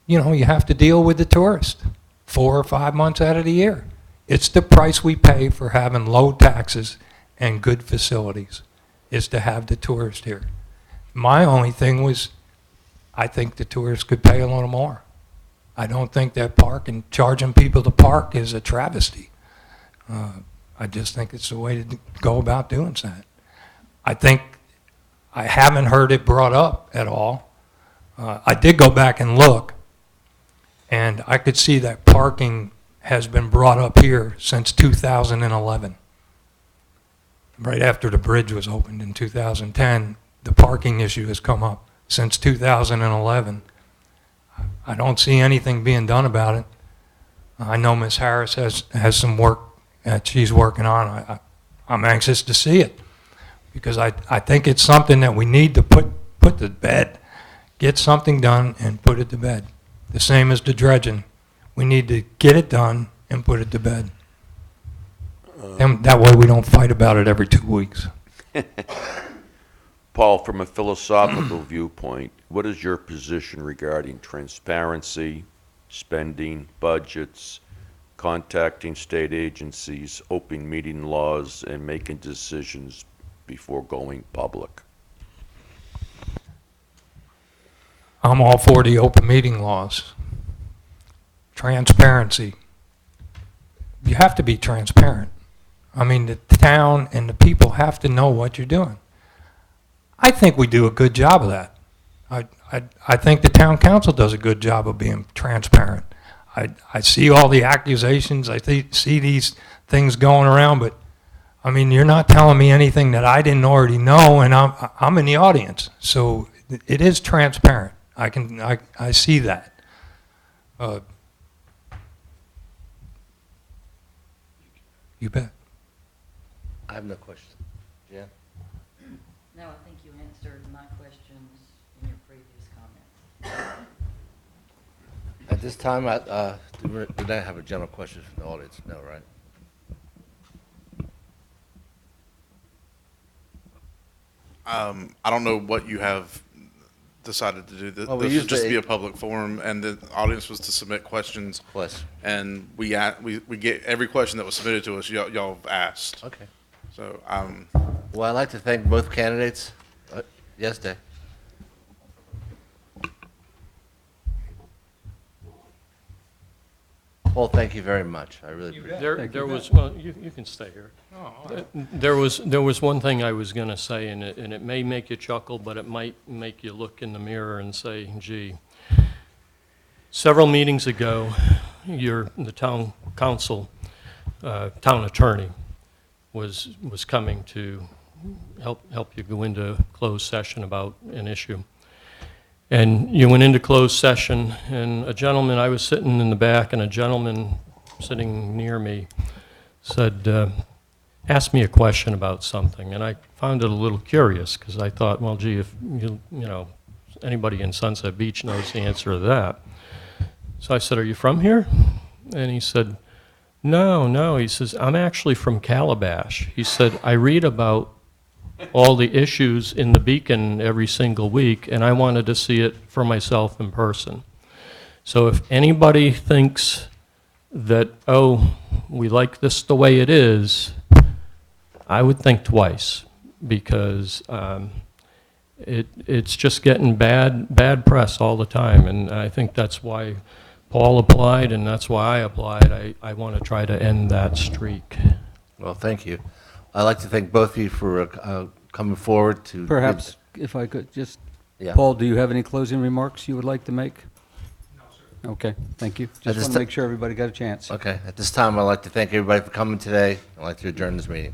you know, you have to deal with the tourist 4 or 5 months out of the year. It's the price we pay for having low taxes and good facilities, is to have the tourist here. My only thing was, I think the tourists could pay a little more. I don't think that park and charging people to park is a travesty. I just think it's the way to go about doing that. I haven't heard it brought up at all. I did go back and look, and I could see that parking has been brought up here since 2011. Right after the bridge was opened in 2010, the parking issue has come up since 2011. I don't see anything being done about it. I know Ms. Harris has some work that she's working on. I'm anxious to see it, because I think it's something that we need to put to bed. Get something done and put it to bed. The same as the dredging. We need to get it done and put it to bed. And that way we don't fight about it every 2 weeks. Paul, from a philosophical viewpoint, what is your position regarding transparency, spending, budgets, contacting state agencies, open meeting laws, and making decisions before going public? I'm all for the open meeting laws. Transparency. You have to be transparent. I mean, the town and the people have to know what you're doing. I think we do a good job of that. I think the town council does a good job of being transparent. I see all the accusations, see these things going around, but, I mean, you're not telling me anything that I didn't already know, and I'm in the audience. So it is transparent. I see that. You bet. I have no questions. Jan? No, I think you answered my questions in your previous comments. At this time, did I have a general question from the audience? No, right? I don't know what you have decided to do. This Well, we was used just to the- be a public forum, and the audience was to submit questions, Plus, and we get every question that was submitted to us, y'all have asked. okay. So, Well, I'd like to thank both candidates. Yes, Dave? Paul, thank you very much. I really appreciate it. There was, well, you can stay here. There was one thing I was going to say, and it may make you chuckle, but it might make you look in the mirror and say, gee. Several meetings ago, the town council, town attorney, was coming to help you go into closed session about an issue. And you went into closed session, and a gentleman, I was sitting in the back, and a gentleman sitting near me said, asked me a question about something, and I found it a little curious, because I thought, well, gee, if anybody in Sunset Beach knows the answer to that. So I said, are you from here? And he said, no. He says, I'm actually from Calabash. He said, I read about all the issues in the Beacon every single week, and I wanted to see it for myself in person. So if anybody thinks that, oh, we like this the way it is, I would think twice, because it's just getting bad press all the time, and I think that's why Paul applied, and that's why I applied. I want to try to end that streak. Well, thank you. I'd like to thank both of you for coming forward to... Perhaps, if I could, just, Yeah. Paul, do you have any closing remarks you would like to make? No, sir. Okay, thank you. At Just this want to make sure everybody got a chance. Okay, at this time, I'd like to thank everybody for coming today. I'd like to adjourn this meeting.